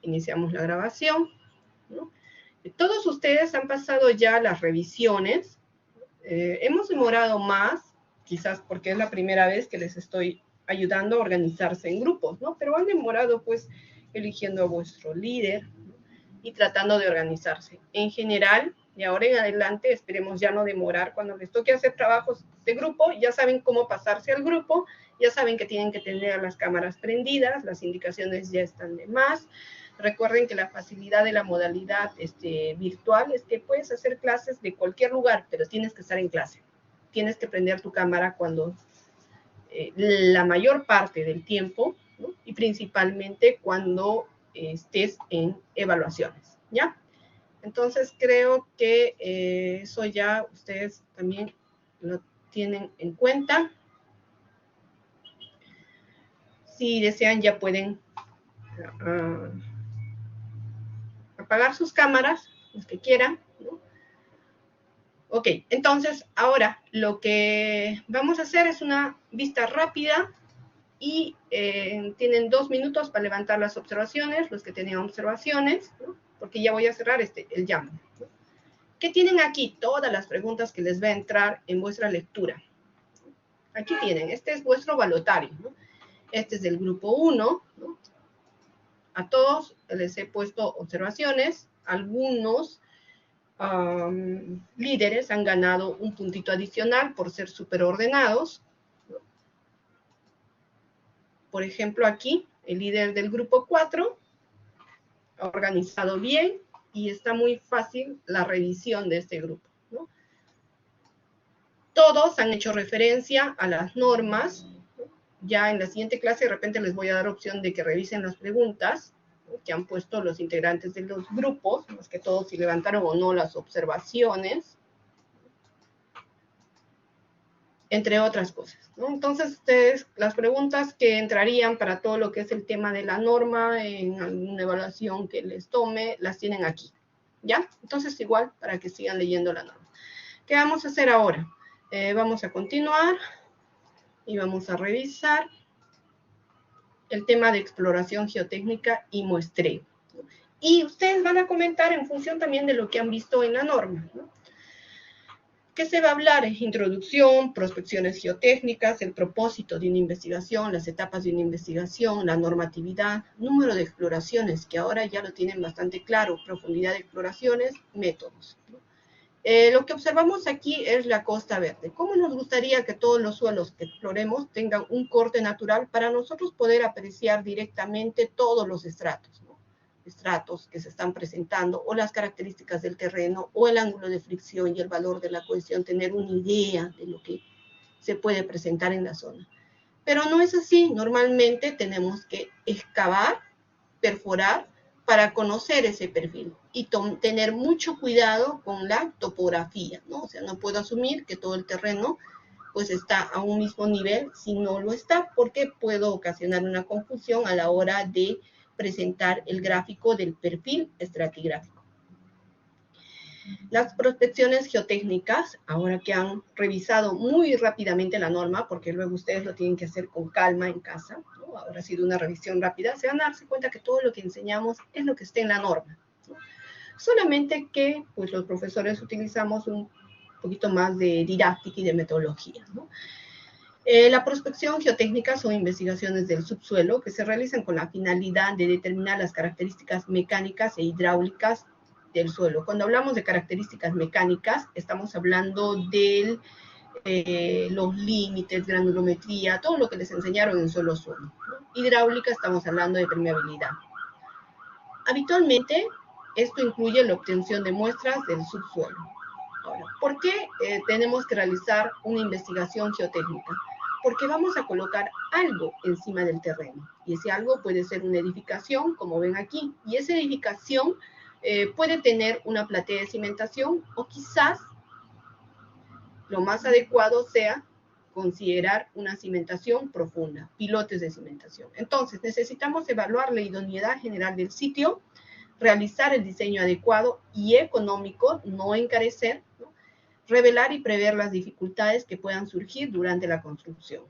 Iniciamos la grabación, ¿no? Todos ustedes han pasado ya las revisiones. Hemos demorado más, quizás porque es la primera vez que les estoy ayudando a organizarse en grupos, ¿no? Pero han demorado, pues, eligiendo a vuestro líder, ¿no? Y tratando de organizarse. En general, de ahora en adelante, esperemos ya no demorar. Cuando les toque hacer trabajos de grupo, ya saben cómo pasarse al grupo, ya saben que tienen que tener las cámaras prendidas, las indicaciones ya están de más. Recuerden que la facilidad de la modalidad virtual es que puedes hacer clases de cualquier lugar, pero tienes que estar en clase. Tienes que prender tu cámara cuando la mayor parte del tiempo, ¿no? Y principalmente cuando estés en evaluaciones, ¿ya? Entonces creo que eso ya ustedes también lo tienen en cuenta. Si desean ya pueden apagar sus cámaras, los que quieran, ¿no? Ok, entonces ahora lo que vamos a hacer es una vista rápida y tienen 2 minutos para levantar las observaciones, los que tenían observaciones, ¿no? Porque ya voy a cerrar el Jamboard, ¿no? ¿Qué tienen aquí? Todas las preguntas que les va a entrar en vuestra lectura. Aquí tienen, este es vuestro balotario, ¿no? Este es del grupo 1, ¿no? A todos les he puesto observaciones, algunos líderes han ganado un puntito adicional por ser superordenados. Por ejemplo, aquí, el líder del grupo 4 ha organizado bien y está muy fácil la revisión de este grupo, ¿no? Todos han hecho referencia a las normas. Ya en la siguiente clase de repente les voy a dar opción de que revisen las preguntas, ¿no?, que han puesto los integrantes de los grupos, más que todos si levantaron o no las observaciones, entre otras cosas, ¿no? Entonces, ustedes, las preguntas que entrarían para todo lo que es el tema de la norma, en alguna evaluación que les tome, las tienen aquí, ¿ya? Entonces, igual, para que sigan leyendo la norma. ¿Qué vamos a hacer ahora? Vamos a continuar y vamos a revisar el tema de exploración geotécnica y muestreo, ¿no? Y ustedes van a comentar en función también de lo que han visto en la norma, ¿no? ¿Qué se va a hablar? Introducción, prospecciones geotécnicas, el propósito de una investigación, las etapas de una investigación, la normatividad, número de exploraciones, que ahora ya lo tienen bastante claro, profundidad de exploraciones, métodos, ¿no? Lo que observamos aquí es la costa verde. ¿Cómo nos gustaría que todos los suelos que exploremos tengan un corte natural para nosotros poder apreciar directamente todos los estratos, ¿no? Estratos que se están presentando, o las características del terreno, o el ángulo de fricción y el valor de la cohesión, tener una idea de lo que se puede presentar en la zona. Pero no es así. Normalmente tenemos que excavar, perforar, para conocer ese perfil y tener mucho cuidado con la topografía, ¿no? O sea, no puedo asumir que todo el terreno pues está a un mismo nivel si no lo está, porque puedo ocasionar una confusión a la hora de presentar el gráfico del perfil estratigráfico. Las prospecciones geotécnicas, ahora que han revisado muy rápidamente la norma, porque luego ustedes lo tienen que hacer con calma en casa, ¿no? Ahora ha sido una revisión rápida, se van a darse cuenta que todo lo que enseñamos es lo que está en la norma, ¿no? Solamente que pues, los profesores utilizamos un poquito más de didáctica y de metodología, ¿no? La prospección geotécnica son investigaciones del subsuelo que se realizan con la finalidad de determinar las características mecánicas e hidráulicas del suelo. Cuando hablamos de características mecánicas, estamos hablando de los límites, granulometría, todo lo que les enseñaron en suelo-suelo, ¿no? Hidráulica, estamos hablando de permeabilidad. Habitualmente, esto incluye la obtención de muestras del subsuelo. Ahora, ¿por qué tenemos que realizar una investigación geotécnica? Porque vamos a colocar algo encima del terreno, y ese algo puede ser una edificación, como ven aquí, y esa edificación puede tener una platea de cimentación, o quizás lo más adecuado sea considerar una cimentación profunda, pilotes de cimentación. Entonces, necesitamos evaluar la idoneidad general del sitio, realizar el diseño adecuado y económico, no encarecer, ¿no?, revelar y prever las dificultades que puedan surgir durante la construcción.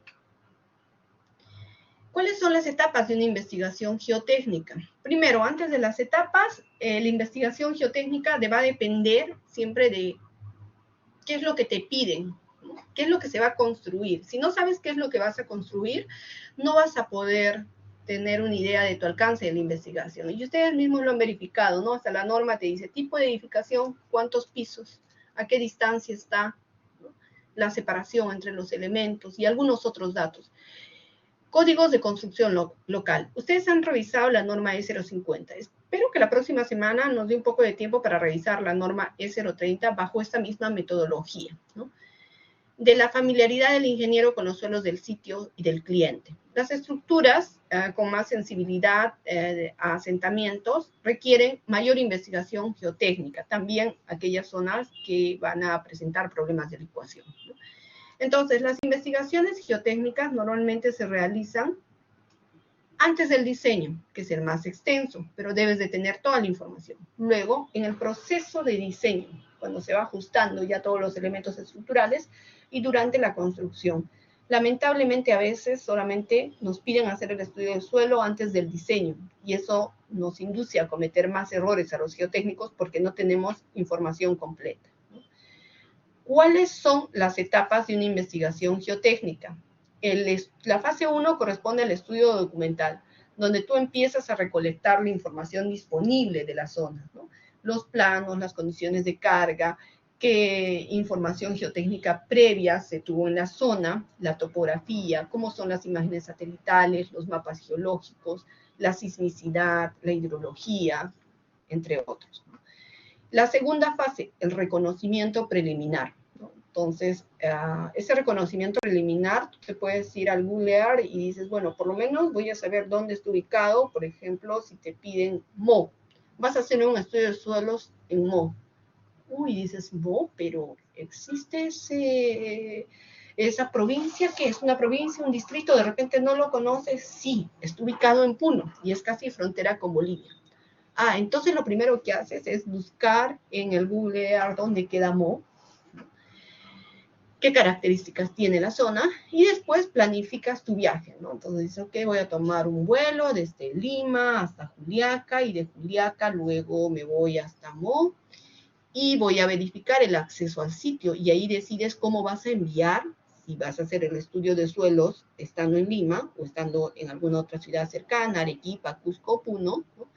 ¿Cuáles son las etapas de una investigación geotécnica? Primero, antes de las etapas, la investigación geotécnica va a depender siempre de qué es lo que te piden, ¿no? ¿Qué es lo que se va a construir? Si no sabes qué es lo que vas a construir, no vas a poder tener una idea de tu alcance de la investigación. Y ustedes mismos lo han verificado, ¿no? Hasta la norma te dice tipo de edificación, cuántos pisos, a qué distancia está, ¿no? La separación entre los elementos y algunos otros datos. Códigos de construcción local. Ustedes han revisado la norma E050. Espero que la próxima semana nos dé un poco de tiempo para revisar la norma E030 bajo esta misma metodología, ¿no? De la familiaridad del ingeniero con los suelos del sitio y del cliente. Las estructuras con más sensibilidad a asentamientos requieren mayor investigación geotécnica, también aquellas zonas que van a presentar problemas de licuación, ¿no? Entonces, las investigaciones geotécnicas normalmente se realizan antes del diseño, que es el más extenso, pero debes de tener toda la información. Luego, en el proceso de diseño, cuando se va ajustando ya todos los elementos estructurales, y durante la construcción. Lamentablemente, a veces solamente nos piden hacer el estudio del suelo antes del diseño, y eso nos induce a cometer más errores a los geotécnicos porque no tenemos información completa. ¿Cuáles son las etapas de una investigación geotécnica? La fase 1 corresponde al estudio documental, donde tú empiezas a recolectar la información disponible de la zona, ¿no? Los planos, las condiciones de carga, qué información geotécnica previa se tuvo en la zona, la topografía, cómo son las imágenes satelitales, los mapas geológicos, la sismicidad, la hidrología, entre otros. La segunda fase, el reconocimiento preliminar. Entonces, ese reconocimiento preliminar, tú te puedes ir al Google Earth y dices, bueno, por lo menos voy a saber dónde está ubicado. Por ejemplo, si te piden Mo, vas a hacer un estudio de suelos en Mo. Uy, dices, Mo, pero existe esa provincia, que es una provincia, un distrito, de repente no lo conoces. Sí, está ubicado en Puno y es casi frontera con Bolivia. Entonces lo primero que haces es buscar en el Google Earth dónde queda Mo, qué características tiene la zona, y después planificas tu viaje, ¿no? Entonces dices, ok, voy a tomar un vuelo desde Lima hasta Juliaca, y de Juliaca luego me voy hasta Mo, y voy a verificar el acceso al sitio, y ahí decides cómo vas a enviar, si vas a hacer el estudio de suelos estando en Lima, o estando en alguna otra ciudad cercana, Arequipa, Cusco, Puno, ¿no?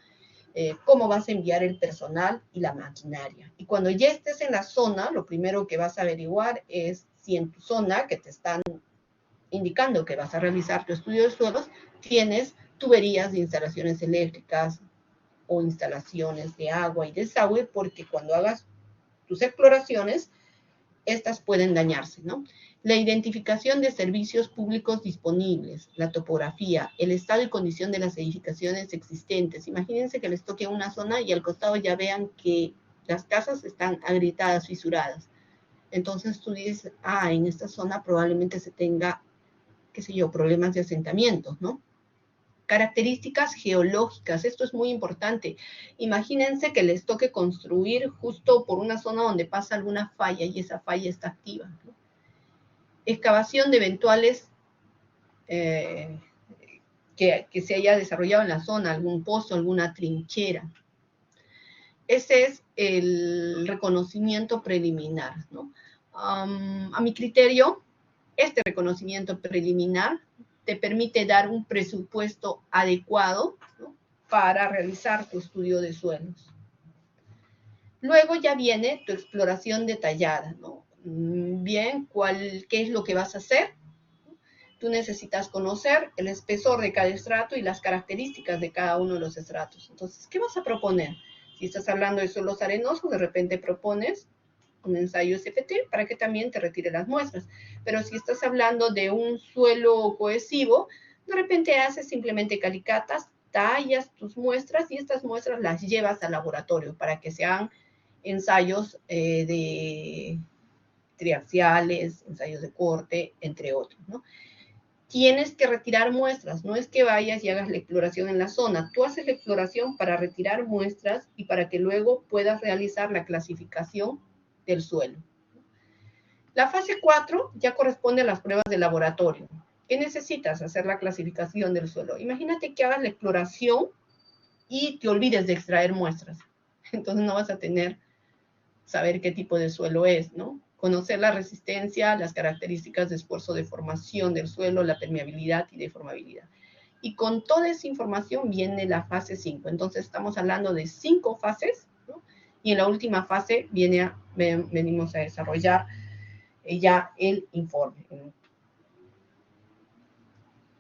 Cómo vas a enviar el personal y la maquinaria. Y cuando ya estés en la zona, lo primero que vas a averiguar es si en tu zona, que te están indicando que vas a realizar tu estudio de suelos, tienes tuberías de instalaciones eléctricas o instalaciones de agua y desagüe, porque cuando hagas tus exploraciones, estas pueden dañarse, ¿no? La identificación de servicios públicos disponibles, la topografía, el estado y condición de las edificaciones existentes. Imagínense que les toque una zona y al costado ya vean que las casas están agrietadas, fisuradas. Entonces tú dices, en esta zona probablemente se tenga, qué sé yo, problemas de asentamientos, ¿no? Características geológicas, esto es muy importante. Imagínense que les toque construir justo por una zona donde pasa alguna falla y esa falla está activa, ¿no? Excavación de eventuales que se haya desarrollado en la zona, algún pozo, alguna trinchera. Ese es el reconocimiento preliminar, ¿no? A mi criterio, este reconocimiento preliminar te permite dar un presupuesto adecuado, ¿no?, para realizar tu estudio de suelos. Luego ya viene tu exploración detallada, ¿no? Bien, ¿qué es lo que vas a hacer? Tú necesitas conocer el espesor de cada estrato y las características de cada uno de los estratos. Entonces, ¿qué vas a proponer? Si estás hablando de suelos arenosos, de repente propones un ensayo SFT para que también te retire las muestras. Pero si estás hablando de un suelo cohesivo, de repente haces simplemente calicatas, tallas tus muestras y estas muestras las llevas al laboratorio para que sean ensayos de triaxiales, ensayos de corte, entre otros, ¿no? Tienes que retirar muestras, no es que vayas y hagas la exploración en la zona, tú haces la exploración para retirar muestras y para que luego puedas realizar la clasificación del suelo. La fase 4 ya corresponde a las pruebas de laboratorio. ¿Qué necesitas? Hacer la clasificación del suelo. Imagínate que hagas la exploración y te olvides de extraer muestras. Entonces no vas a saber qué tipo de suelo es, ¿no? Conocer la resistencia, las características de esfuerzo de formación del suelo, la permeabilidad y deformabilidad. Y con toda esa información viene la fase 5. Entonces estamos hablando de 5 fases, ¿no? Y en la última fase venimos a desarrollar ya el informe.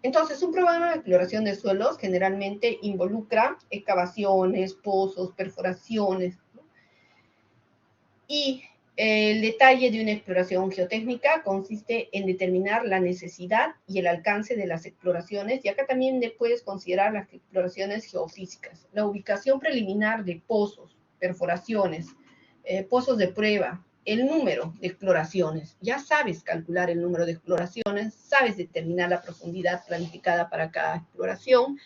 Entonces, un programa de exploración de suelos generalmente involucra excavaciones, pozos, perforaciones, ¿no? Y el detalle de una exploración geotécnica consiste en determinar la necesidad y el alcance de las exploraciones, y acá también puedes considerar las exploraciones geofísicas, la ubicación preliminar de pozos, perforaciones, pozos de prueba, el número de exploraciones. Ya sabes calcular el número de exploraciones, sabes determinar la profundidad planificada para cada exploración,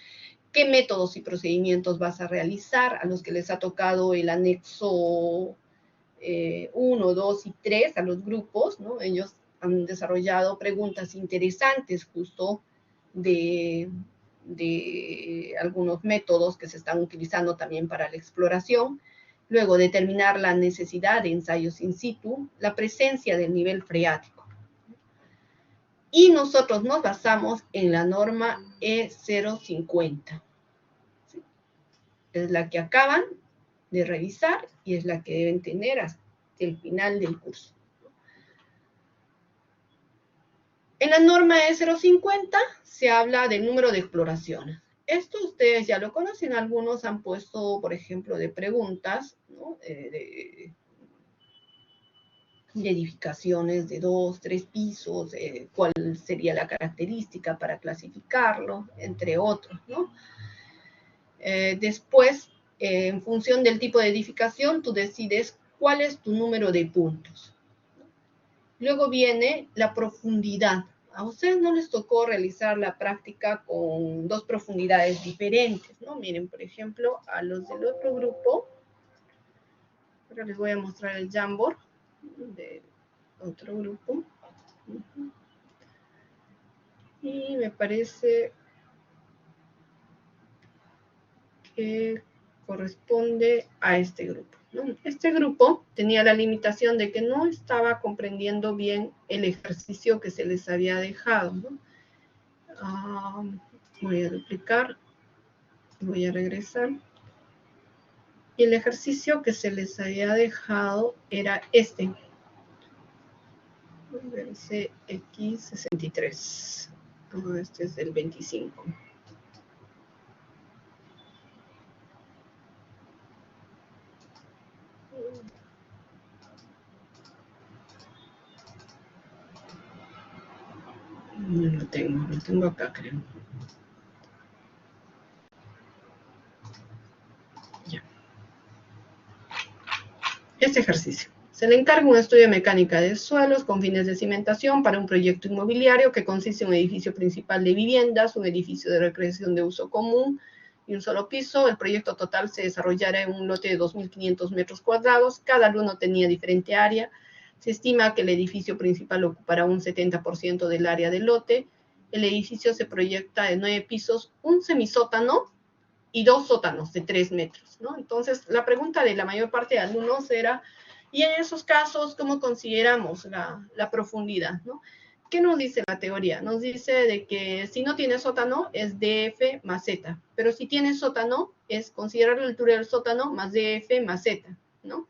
qué métodos y procedimientos vas a realizar, a los que les ha tocado el anexo 1, 2 y 3, a los grupos, ¿no? Ellos han desarrollado preguntas interesantes justo de algunos métodos que se están utilizando también para la exploración. Luego, determinar la necesidad de ensayos in situ, la presencia del nivel freático. Y nosotros nos basamos en la norma E050. ¿Sí? Es la que acaban de revisar y es la que deben tener hasta el final del curso. En la norma E050 se habla del número de exploraciones. Esto ustedes ya lo conocen, algunos han puesto, por ejemplo, de preguntas, ¿no? de edificaciones de 2, 3 pisos, cuál sería la característica para clasificarlo, entre otros, ¿no? Después, en función del tipo de edificación, tú decides cuál es tu número de puntos. Luego viene la profundidad. A ustedes no les tocó realizar la práctica con 2 profundidades diferentes, ¿no? Miren, por ejemplo, a los del otro grupo, ahora les voy a mostrar el Jamboard del otro grupo. Y me parece que corresponde a este grupo, ¿no? Este grupo tenía la limitación de que no estaba comprendiendo bien el ejercicio que se les había dejado, ¿no? Voy a duplicar, voy a regresar. Y el ejercicio que se les había dejado era este. CX63. Este es el 25. No lo tengo acá, creo. Ya. Este ejercicio. Se le encarga un estudio de mecánica de suelos con fines de cimentación para un proyecto inmobiliario que consiste en un edificio principal de viviendas, un edificio de recreación de uso común y un solo piso. El proyecto total se desarrollará en un lote de 2.500 metros cuadrados. Cada uno tenía diferente área. Se estima que el edificio principal ocupará un 70% del área del lote. El edificio se proyecta de 9 pisos, un semisótano y 2 sótanos de 3 metros, ¿no? Entonces, la pregunta de la mayor parte de alumnos era, ¿y en esos casos cómo consideramos la profundidad, ¿no? ¿Qué nos dice la teoría? Nos dice de que si no tiene sótano es DF más Z, pero si tiene sótano es considerar la altura del sótano más DF más Z, ¿no?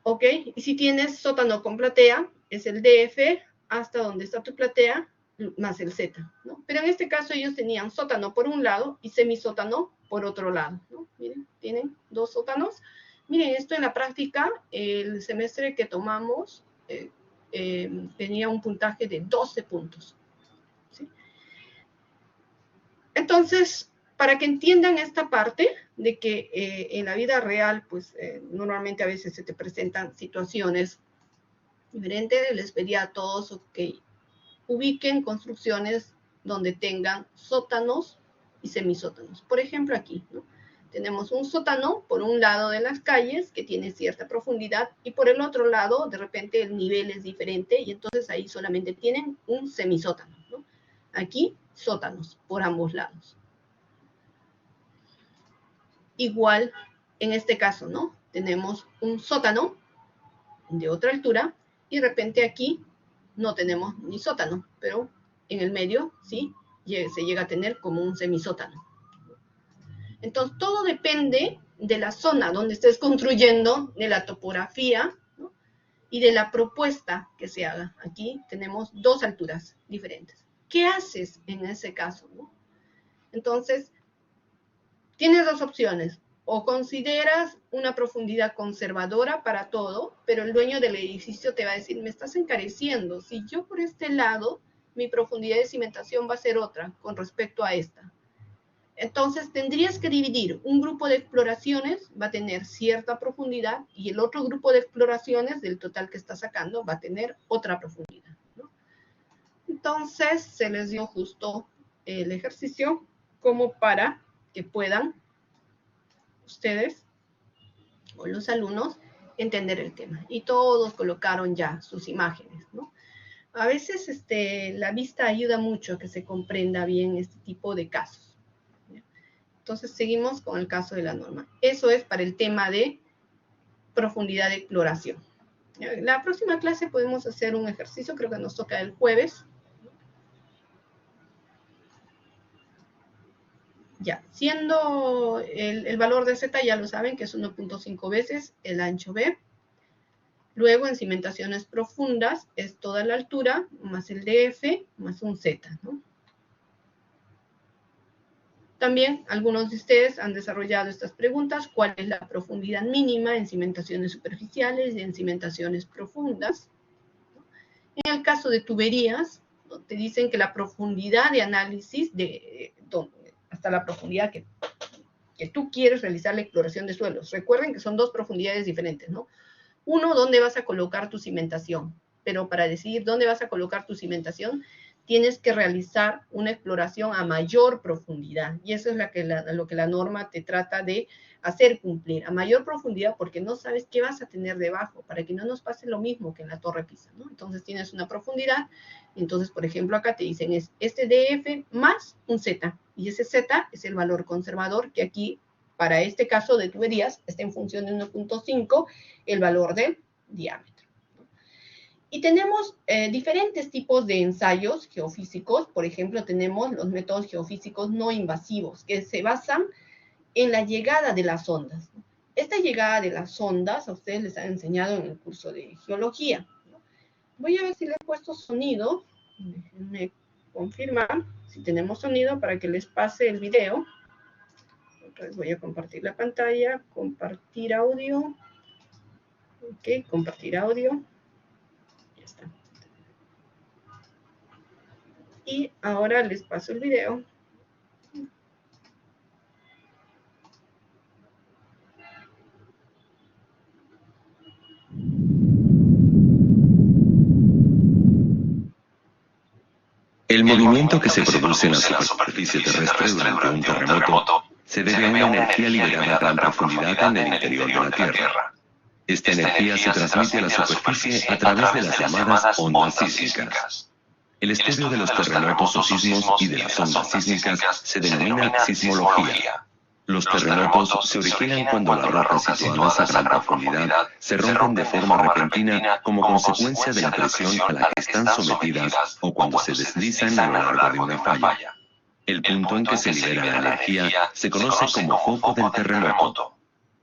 ¿Ok? Y si tienes sótano con platea, es el DF hasta donde está tu platea más el Z, ¿no? Pero en este caso ellos tenían sótano por un lado y semisótano por otro lado, ¿no? Miren, tienen 2 sótanos. Miren, esto en la práctica, el semestre que tomamos tenía un puntaje de 12 puntos, ¿sí? Entonces, para que entiendan esta parte de que en la vida real, pues normalmente a veces se te presentan situaciones diferentes, les pedía a todos que ubiquen construcciones donde tengan sótanos y semisótanos. Por ejemplo, aquí, ¿no? Tenemos un sótano por un lado de las calles que tiene cierta profundidad y por el otro lado de repente el nivel es diferente y entonces ahí solamente tienen un semisótano, ¿no? Aquí sótanos por ambos lados. Igual en este caso, ¿no? Tenemos un sótano de otra altura y de repente aquí no tenemos ni sótano, pero en el medio sí se llega a tener como un semisótano. Entonces todo depende de la zona donde estés construyendo, de la topografía, ¿no? Y de la propuesta que se haga. Aquí tenemos dos alturas diferentes. ¿Qué haces en ese caso, ¿no? Entonces, tienes dos opciones. O consideras una profundidad conservadora para todo, pero el dueño del edificio te va a decir, me estás encareciendo. Si yo por este lado, mi profundidad de cimentación va a ser otra con respecto a esta. Entonces tendrías que dividir. Un grupo de exploraciones va a tener cierta profundidad y el otro grupo de exploraciones del total que está sacando va a tener otra profundidad, ¿no? Entonces se les dio justo el ejercicio como para que puedan ustedes o los alumnos entender el tema. Y todos colocaron ya sus imágenes, ¿no? A veces la vista ayuda mucho a que se comprenda bien este tipo de casos. Entonces seguimos con el caso de la norma. Eso es para el tema de profundidad de exploración. La próxima clase podemos hacer un ejercicio, creo que nos toca el jueves. Ya, siendo el valor de Z, ya lo saben, que es 1.5 veces el ancho B. Luego, en cimentaciones profundas, es toda la altura más el DF más un Z, ¿no? También algunos de ustedes han desarrollado estas preguntas. ¿Cuál es la profundidad mínima en cimentaciones superficiales y en cimentaciones profundas? En el caso de tuberías, ¿no? Te dicen que la profundidad de análisis, hasta la profundidad que tú quieres realizar la exploración de suelos. Recuerden que son dos profundidades diferentes, ¿no? Uno, ¿dónde vas a colocar tu cimentación? Pero para decidir dónde vas a colocar tu cimentación, tienes que realizar una exploración a mayor profundidad. Y eso es lo que la norma te trata de hacer cumplir. A mayor profundidad porque no sabes qué vas a tener debajo, para que no nos pase lo mismo que en la Torre Pisa, ¿no? Entonces tienes una profundidad. Entonces, por ejemplo, acá te dicen es este DF más un Z. Y ese Z es el valor conservador que aquí, para este caso de tuberías, está en función de 1.5, el valor del diámetro. Y tenemos diferentes tipos de ensayos geofísicos. Por ejemplo, tenemos los métodos geofísicos no invasivos, que se basan en la llegada de las ondas. Esta llegada de las ondas a ustedes les han enseñado en el curso de geología. Voy a ver si les he puesto sonido. Déjenme confirmar si tenemos sonido para que les pase el video. Entonces voy a compartir la pantalla, compartir audio. Ok, compartir audio. Ya está. Y ahora les paso el video. El movimiento que se produce en la superficie terrestre durante un terremoto se debe a una energía liberada a gran profundidad en el interior de la Tierra. Esta energía se transmite a la superficie a través de las llamadas ondas sísmicas. El estudio de los terremotos o sismos y de las ondas sísmicas se denomina sismología. Los terremotos se originan cuando las rocas situadas a gran profundidad se rompen de forma repentina como consecuencia de la presión a la que están sometidas o cuando se deslizan a lo largo de una falla. El punto en que se libera la energía se conoce como foco del terremoto.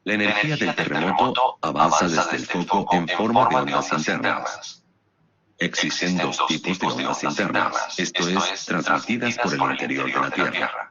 La energía del terremoto avanza desde el foco en forma de ondas internas. Existen dos tipos de ondas internas, esto es, transmitidas por el interior de la Tierra.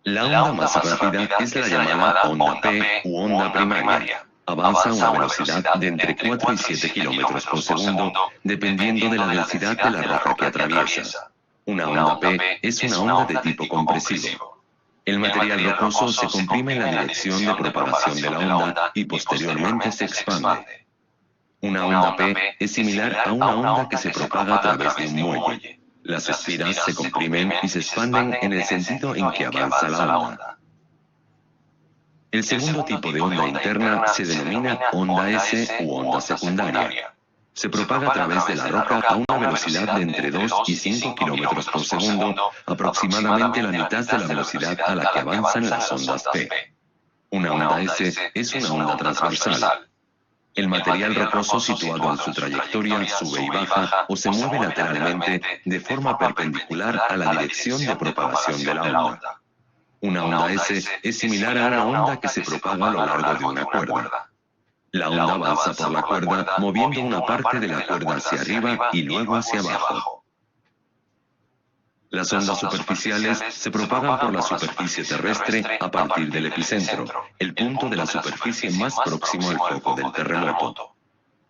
La onda más rápida es la llamada onda P u onda primaria. Avanza a una velocidad de entre 4 y 7 kilómetros por segundo, dependiendo de la densidad de la roca que atraviesa. Una onda P es una onda de tipo compresivo. El material rocoso se comprime en la dirección de propagación de la onda y posteriormente se expande. Una onda P es similar a una onda que se propaga a través de un muelle. Las espiras se comprimen y se expanden en el sentido en que avanza la onda. El segundo tipo de onda interna se denomina onda S u onda secundaria. Se propaga a través de la roca a una velocidad de entre 2 y 5 kilómetros por segundo, aproximadamente la mitad de la velocidad a la que avanzan las ondas P. Una onda S es una onda transversal. El material rocoso situado en su trayectoria sube y baja o se mueve lateralmente de forma perpendicular a la dirección de propagación de la onda. Una onda S es similar a una onda que se propaga a lo largo de una cuerda. La onda avanza por la cuerda moviendo una parte de la cuerda hacia arriba y luego hacia abajo. Las ondas superficiales se propagan por la superficie terrestre a partir del epicentro, el punto de la superficie más próximo al foco del terremoto.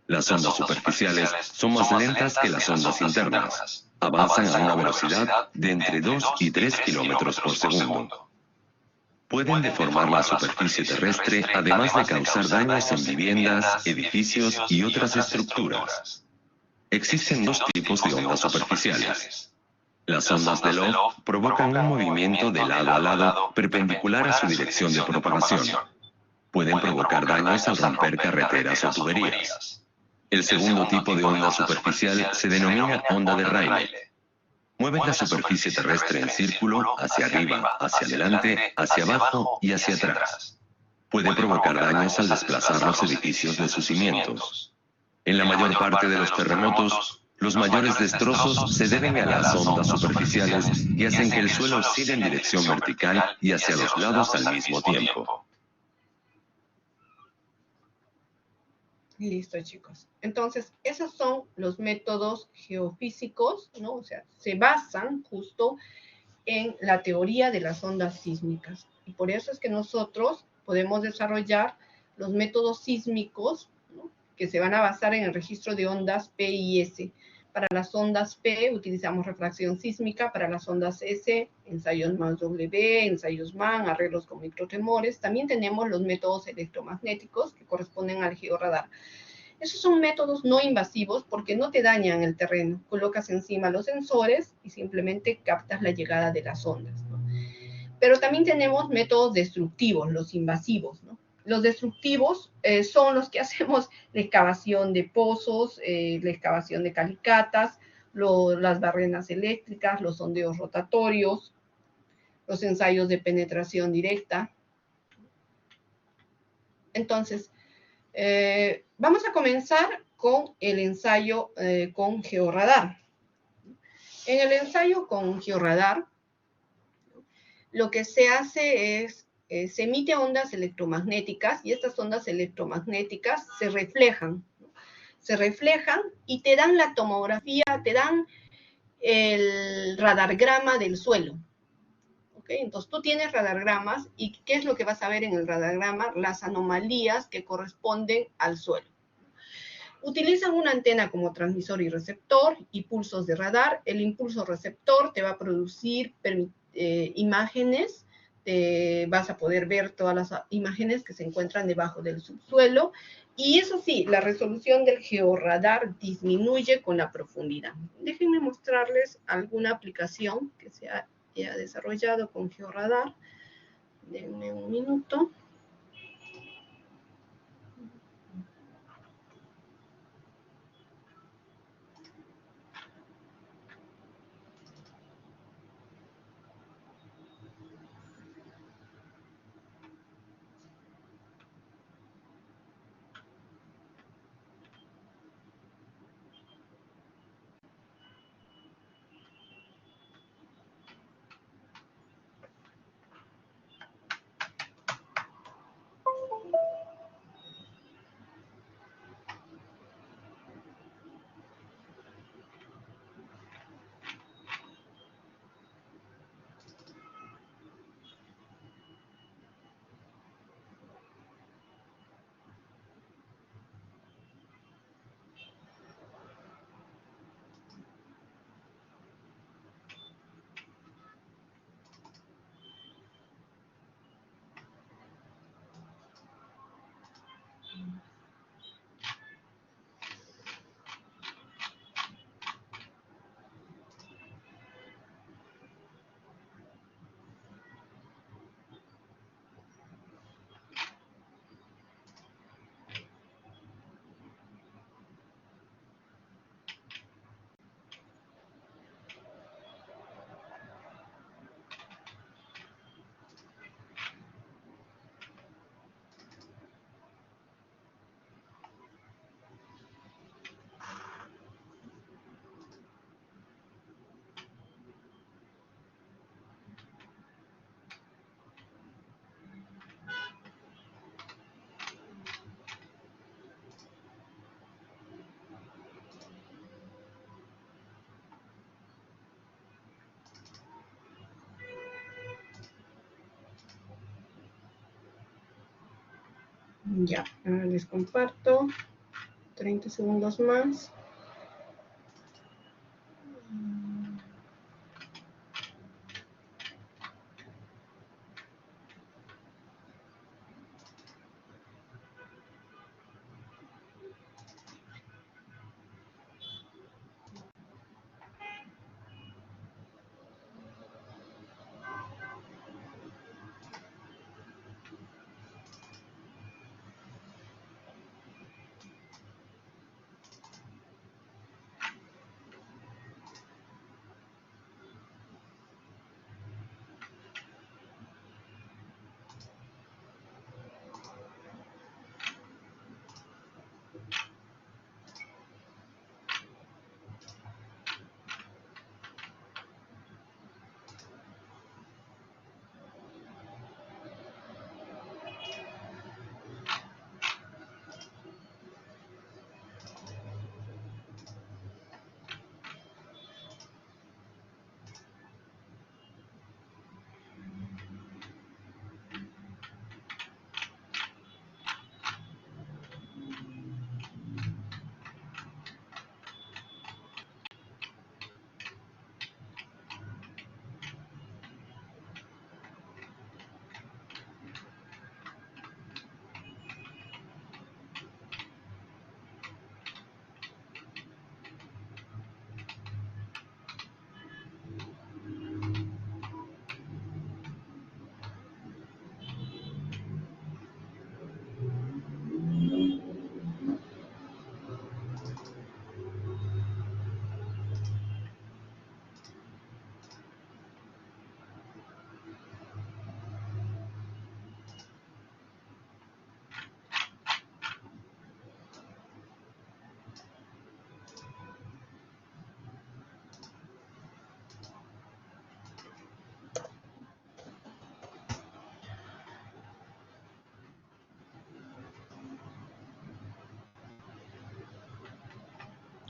Las ondas superficiales son más lentas que las ondas internas. Avanzan a una velocidad de entre 2 y 3 kilómetros por segundo. Pueden deformar la superficie terrestre, además de causar daños en viviendas, edificios y otras estructuras. Existen dos tipos de ondas superficiales. Las ondas de Love provocan un movimiento de lado a lado perpendicular a su dirección de propagación. Pueden provocar daños al romper carreteras o tuberías. El segundo tipo de onda superficial se denomina onda de Rayleigh. Mueven la superficie terrestre en círculo, hacia arriba, hacia adelante, hacia abajo y hacia atrás. Puede provocar daños al desplazar los edificios de sus cimientos. En la mayor parte de los terremotos, los mayores destrozos se deben a las ondas superficiales que hacen que el suelo oscile en dirección vertical y hacia los lados al mismo tiempo. Listo, chicos. Entonces, esos son los métodos geofísicos, ¿no? O sea, se basan justo en la teoría de las ondas sísmicas. Y por eso es que nosotros podemos desarrollar los métodos sísmicos, ¿no? Que se van a basar en el registro de ondas P y S. Para las ondas P utilizamos refracción sísmica, para las ondas S, ensayos más W, ensayos MAN, arreglos con microtremores. También tenemos los métodos electromagnéticos que corresponden al georradar. Esos son métodos no invasivos porque no te dañan el terreno. Colocas encima los sensores y simplemente captas la llegada de las ondas, ¿no? Pero también tenemos métodos destructivos, los invasivos, ¿no? Los destructivos son los que hacemos la excavación de pozos, la excavación de calicatas, las barrenas eléctricas, los sondeos rotatorios, los ensayos de penetración directa. Entonces, vamos a comenzar con el ensayo con georradar. En el ensayo con georradar, lo que se hace es, se emite ondas electromagnéticas y estas ondas electromagnéticas se reflejan, ¿no? Se reflejan y te dan la tomografía, te dan el radargrama del suelo. ¿Okay? Entonces tú tienes radargramas y ¿qué es lo que vas a ver en el radargrama? Las anomalías que corresponden al suelo. Utilizan una antena como transmisor y receptor y pulsos de radar. El impulso receptor te va a producir imágenes, vas a poder ver todas las imágenes que se encuentran debajo del subsuelo. Y eso sí, la resolución del georradar disminuye con la profundidad. Déjenme mostrarles alguna aplicación que se haya desarrollado con georradar. Denme un minuto. Ya, ahora les comparto. 30 segundos más.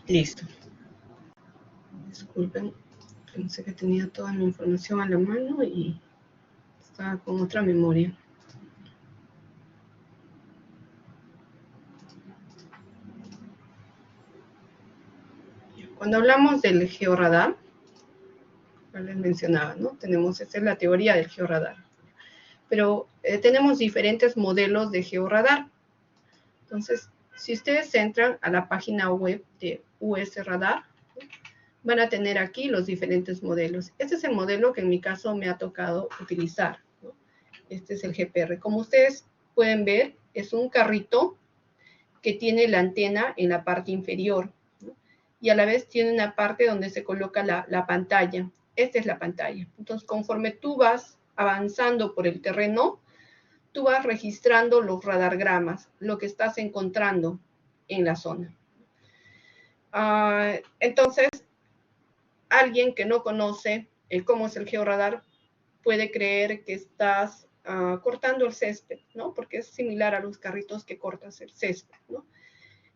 Listo. Disculpen, pensé que tenía toda mi información a la mano y estaba con otra memoria. Cuando hablamos del georradar, les mencionaba, ¿no? Esta es la teoría del georradar. Pero tenemos diferentes modelos de georradar. Entonces, si ustedes entran a la página web de US Radar, van a tener aquí los diferentes modelos. Este es el modelo que en mi caso me ha tocado utilizar, ¿no? Este es el GPR. Como ustedes pueden ver, es un carrito que tiene la antena en la parte inferior, ¿no? Y a la vez tiene una parte donde se coloca la pantalla. Esta es la pantalla. Entonces, conforme tú vas avanzando por el terreno, tú vas registrando los radargramas, lo que estás encontrando en la zona. Entonces, alguien que no conoce cómo es el georradar puede creer que estás cortando el césped, ¿no? Porque es similar a los carritos que cortas el césped, ¿no?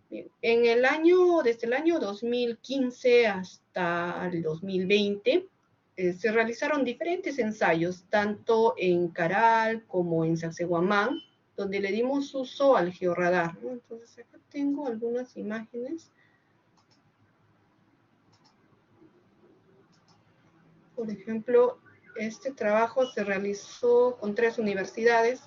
Bien. Desde el año 2015 hasta el 2020, se realizaron diferentes ensayos, tanto en Caral como en Sacsayhuamán, donde le dimos uso al georradar, ¿no? Entonces, acá tengo algunas imágenes. Por ejemplo, este trabajo se realizó con 3 universidades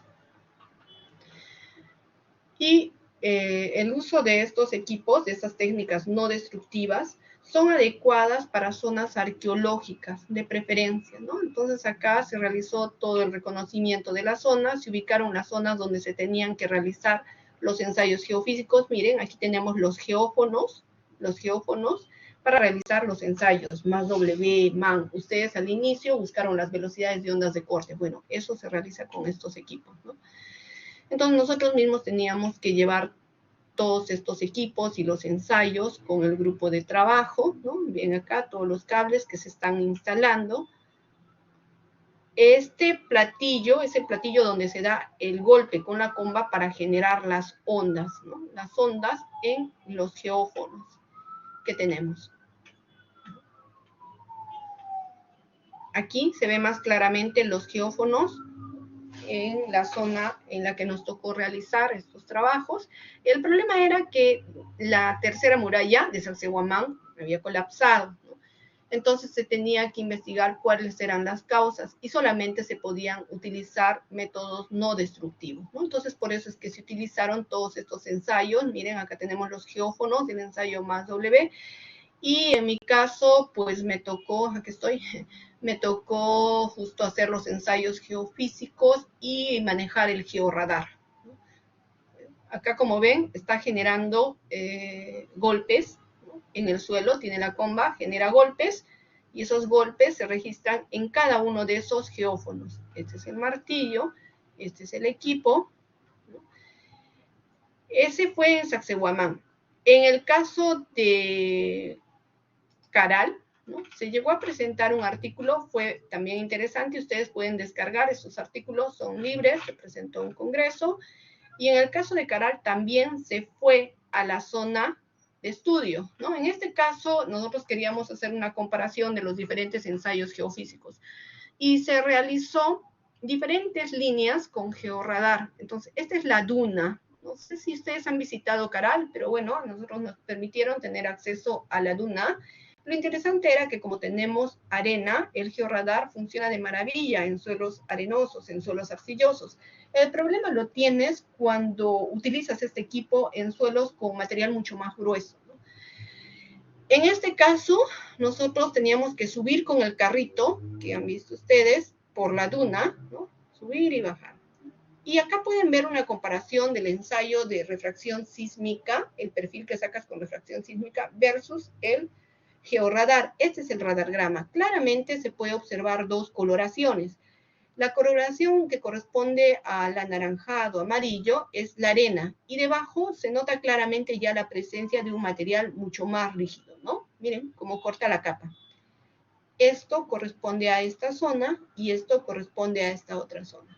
y el uso de estos equipos, de estas técnicas no destructivas, son adecuadas para zonas arqueológicas de preferencia, ¿no? Entonces acá se realizó todo el reconocimiento de la zona, se ubicaron las zonas donde se tenían que realizar los ensayos geofísicos. Miren, aquí tenemos los geófonos para realizar los ensayos, más W, MAN. Ustedes al inicio buscaron las velocidades de ondas de corte. Bueno, eso se realiza con estos equipos, ¿no? Entonces nosotros mismos teníamos que llevar todos estos equipos y los ensayos con el grupo de trabajo, ¿no? Ven acá todos los cables que se están instalando. Este platillo es el platillo donde se da el golpe con la comba para generar las ondas, ¿no? Las ondas en los geófonos que tenemos. Aquí se ve más claramente los geófonos en la zona en la que nos tocó realizar estos trabajos. El problema era que la tercera muralla de Sacsayhuamán había colapsado, ¿no? Entonces se tenía que investigar cuáles eran las causas y solamente se podían utilizar métodos no destructivos, ¿no? Entonces por eso es que se utilizaron todos estos ensayos. Miren, acá tenemos los geófonos, el ensayo más W, y en mi caso, pues me tocó, aquí estoy, me tocó justo hacer los ensayos geofísicos y manejar el georradar. Acá, como ven, está generando golpes, ¿no? En el suelo, tiene la comba, genera golpes, y esos golpes se registran en cada uno de esos geófonos. Este es el martillo, este es el equipo, ¿no? Ese fue en Sacsayhuamán. En el caso de Caral, ¿no? Se llegó a presentar un artículo, fue también interesante, ustedes pueden descargar estos artículos, son libres, se presentó un congreso, y en el caso de Caral también se fue a la zona de estudio, ¿no? En este caso, nosotros queríamos hacer una comparación de los diferentes ensayos geofísicos, y se realizó diferentes líneas con georradar. Entonces, esta es la duna. No sé si ustedes han visitado Caral, pero bueno, a nosotros nos permitieron tener acceso a la duna. Lo interesante era que como tenemos arena, el georradar funciona de maravilla en suelos arenosos, en suelos arcillosos. El problema lo tienes cuando utilizas este equipo en suelos con material mucho más grueso, ¿no? En este caso, nosotros teníamos que subir con el carrito, que han visto ustedes, por la duna, ¿no? Subir y bajar. Y acá pueden ver una comparación del ensayo de refracción sísmica, el perfil que sacas con refracción sísmica, versus el georradar. Este es el radargrama. Claramente se puede observar dos coloraciones. La coloración que corresponde al anaranjado amarillo es la arena, y debajo se nota claramente ya la presencia de un material mucho más rígido, ¿no? Miren cómo corta la capa. Esto corresponde a esta zona y esto corresponde a esta otra zona.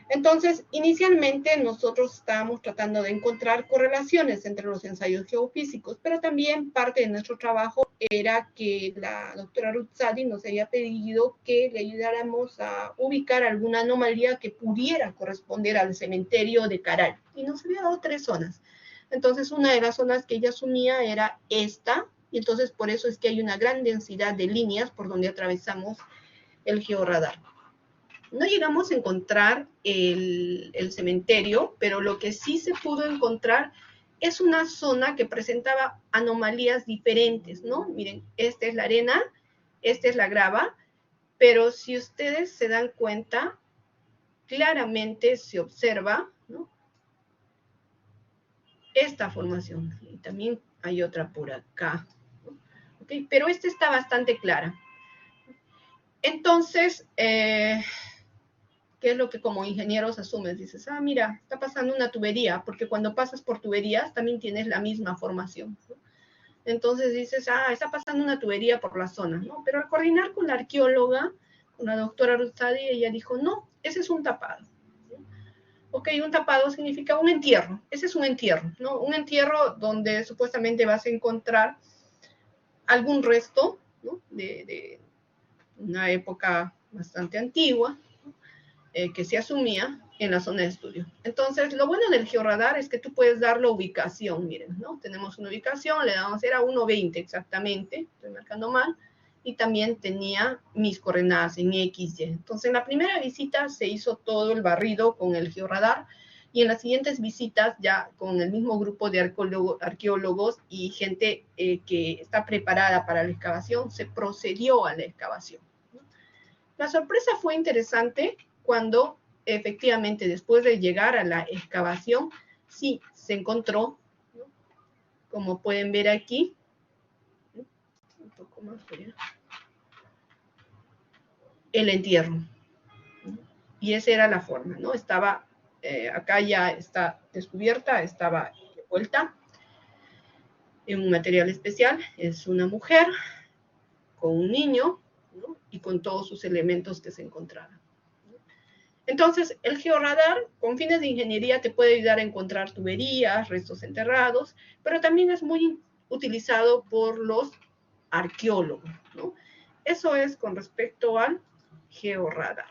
Entonces, inicialmente nosotros estábamos tratando de encontrar correlaciones entre los ensayos geofísicos, pero también parte de nuestro trabajo era que la doctora Ruth Sadi nos había pedido que le ayudáramos a ubicar alguna anomalía que pudiera corresponder al cementerio de Caral. Y nos había dado 3 zonas. Entonces, una de las zonas que ella asumía era esta, y entonces por eso es que hay una gran densidad de líneas por donde atravesamos el georradar. No llegamos a encontrar el cementerio, pero lo que sí se pudo encontrar es una zona que presentaba anomalías diferentes, ¿no? Miren, esta es la arena, esta es la grava, pero si ustedes se dan cuenta, claramente se observa, ¿no? Esta formación. Y también hay otra por acá, ¿no? ¿Okay? Pero esta está bastante clara. Entonces, ¿qué es lo que como ingenieros asumes? Dices, ah, mira, está pasando una tubería, porque cuando pasas por tuberías también tienes la misma formación, ¿no? Entonces dices, ah, está pasando una tubería por la zona, ¿no? Pero al coordinar con la arqueóloga, con la doctora Rustadi, ella dijo, no, ese es un tapado. Ok, un tapado significa un entierro, ese es un entierro, ¿no? Un entierro donde supuestamente vas a encontrar algún resto, ¿no? de una época bastante antigua, que se asumía en la zona de estudio. Entonces, lo bueno del georradar es que tú puedes dar la ubicación, miren, ¿no? Tenemos una ubicación, le damos, era 1.20 exactamente, estoy marcando mal, y también tenía mis coordenadas en X, Y. Entonces, en la primera visita se hizo todo el barrido con el georradar, y en las siguientes visitas, ya con el mismo grupo de arqueólogos y gente que está preparada para la excavación, se procedió a la excavación. La sorpresa fue interesante cuando efectivamente después de llegar a la excavación, sí se encontró, ¿no? Como pueden ver aquí, un poco más allá, el entierro. Y esa era la forma, ¿no? Estaba, acá ya está descubierta, estaba envuelta en un material especial, es una mujer con un niño, ¿no? Y con todos sus elementos que se encontraban. Entonces, el georradar, con fines de ingeniería, te puede ayudar a encontrar tuberías, restos enterrados, pero también es muy utilizado por los arqueólogos, ¿no? Eso es con respecto al georradar.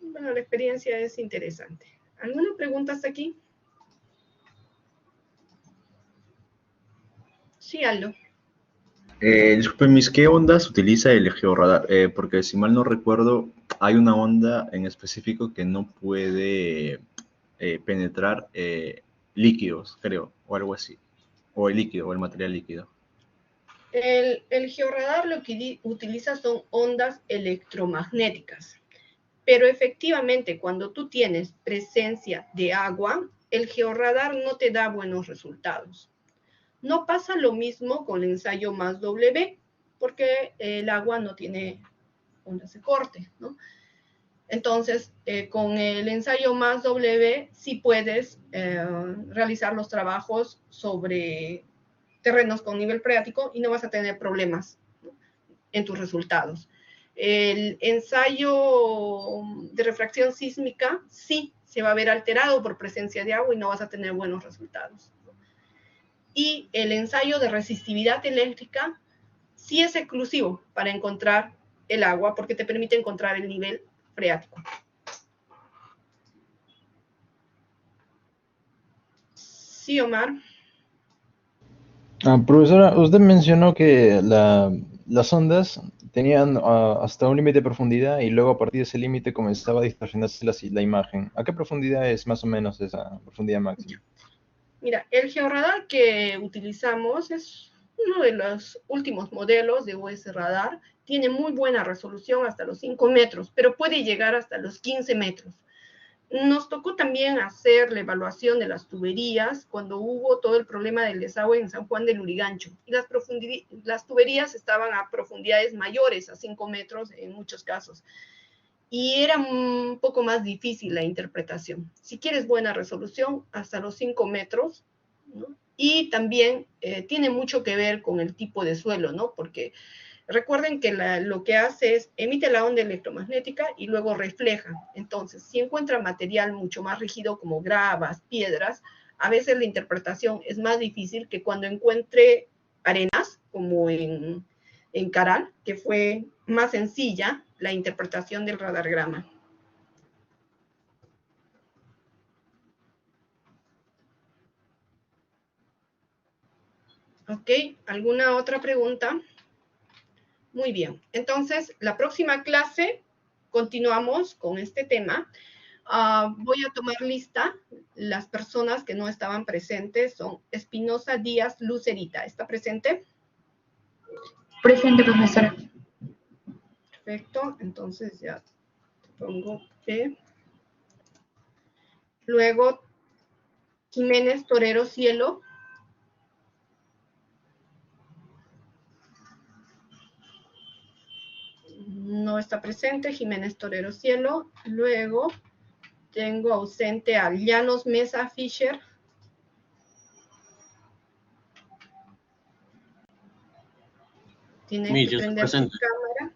Bueno, la experiencia es interesante. ¿Alguna pregunta hasta aquí? Sí, Aldo. Disculpe, Miss, ¿qué ondas utiliza el georradar? Porque si mal no recuerdo, hay una onda en específico que no puede penetrar líquidos, creo, o algo así. O el líquido, o el material líquido. El georradar lo que utiliza son ondas electromagnéticas, pero efectivamente cuando tú tienes presencia de agua, el georradar no te da buenos resultados. No pasa lo mismo con el ensayo más W, porque el agua no tiene ondas de corte, ¿no? Entonces, con el ensayo más W sí puedes realizar los trabajos sobre terrenos con nivel freático y no vas a tener problemas, ¿no?, en tus resultados. El ensayo de refracción sísmica sí se va a ver alterado por presencia de agua y no vas a tener buenos resultados. Y el ensayo de resistividad eléctrica sí es exclusivo para encontrar el agua porque te permite encontrar el nivel freático. Sí, Omar. Profesora, usted mencionó que las ondas tenían hasta un límite de profundidad y luego a partir de ese límite comenzaba a distorsionarse la imagen. ¿A qué profundidad es más o menos esa profundidad máxima? Mira, el georradar que utilizamos es uno de los últimos modelos de US Radar. Tiene muy buena resolución hasta los 5 metros, pero puede llegar hasta los 15 metros. Nos tocó también hacer la evaluación de las tuberías cuando hubo todo el problema del desagüe en San Juan del Lurigancho. Y las tuberías estaban a profundidades mayores, a 5 metros en muchos casos. Y era un poco más difícil la interpretación. Si quieres buena resolución, hasta los 5 metros, ¿no? Y también tiene mucho que ver con el tipo de suelo, ¿no? Porque recuerden que lo que hace es emite la onda electromagnética y luego refleja. Entonces, si encuentra material mucho más rígido como gravas, piedras, a veces la interpretación es más difícil que cuando encuentre arenas, como en Caral, que fue más sencilla la interpretación del radargrama. ¿Ok? ¿Alguna otra pregunta? Muy bien. Entonces, la próxima clase continuamos con este tema. Voy a tomar lista. Las personas que no estaban presentes son Espinosa Díaz Lucerita. ¿Está presente? Presente, profesora. Perfecto. Entonces ya pongo P. Luego, Jiménez Torero Cielo. No está presente. Jiménez Torero Cielo. Luego, tengo ausente a Llanos Mesa Fisher. Tiene que prender su cámara.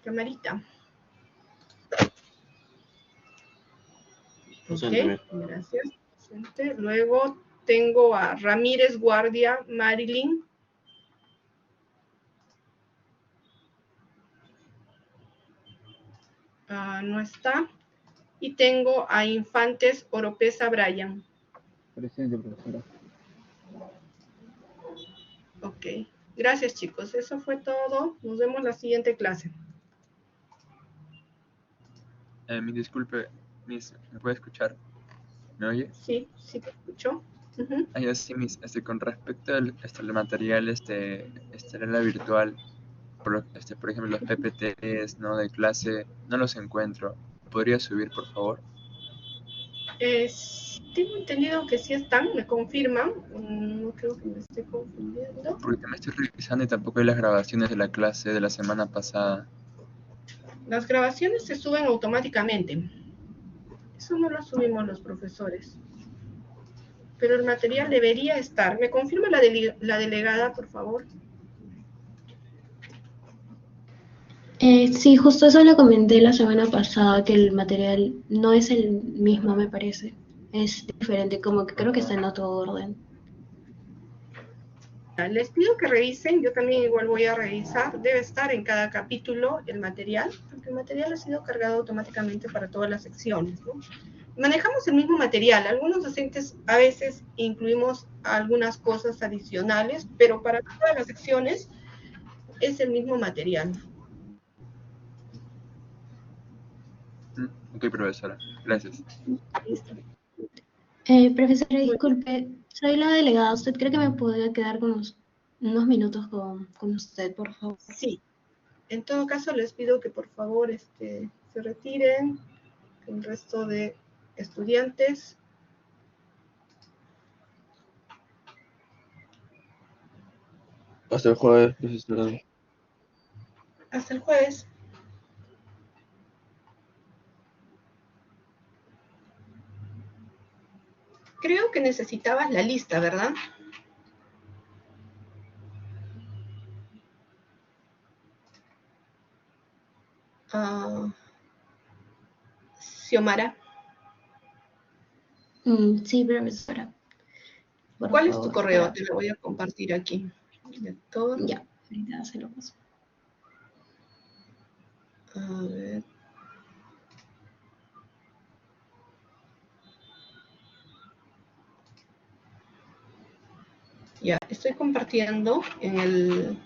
Camarita. Ok, gracias. Luego tengo a Ramírez Guardia Marilyn. No está. Y tengo a Infantes Oropesa Brian. Presente, profesora. Ok, gracias chicos. Eso fue todo. Nos vemos la siguiente clase. Mi disculpe, Miss, ¿me puede escuchar? ¿Me oye? Sí, sí te escucho. Ya sí, Miss, con respecto al material, la virtual, por ejemplo, los PPTs, ¿no? De clase, no los encuentro. ¿Podría subir, por favor? Tengo entendido que sí están, me confirman. No creo que me esté confundiendo. Porque me estoy revisando y tampoco hay las grabaciones de la clase de la semana pasada. Las grabaciones se suben automáticamente. Eso no lo subimos los profesores. Pero el material debería estar. ¿Me confirma la delegada, por favor? Sí, justo eso lo comenté la semana pasada, que el material no es el mismo, me parece. Es diferente, como que creo que está en otro orden. Les pido que revisen, yo también igual voy a revisar, debe estar en cada capítulo el material, porque el material ha sido cargado automáticamente para todas las secciones, ¿no? Manejamos el mismo material, algunos docentes a veces incluimos algunas cosas adicionales, pero para todas las secciones es el mismo material. Ok, profesora, gracias. Listo. Profesora, disculpe, soy la delegada. ¿Usted cree que me podría quedar con unos minutos con usted, por favor? Sí, en todo caso les pido que por favor se retiren el resto de estudiantes. Hasta el jueves, profesora. Hasta el jueves. Creo que necesitabas la lista, ¿verdad? Xiomara. Sí, profesora. Por ¿Cuál es tu favor, correo? Te lo voy a compartir aquí. Director. Ya, ahorita se lo paso. A ver. Ya, estoy compartiendo en el...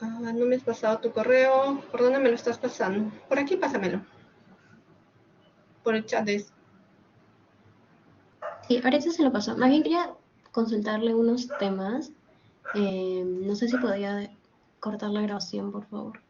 no me has pasado tu correo. ¿Por dónde me lo estás pasando? Por aquí pásamelo. Por el chat de... Sí, ahorita se lo paso. Más bien quería consultarle unos temas. No sé si podía cortar la grabación, por favor.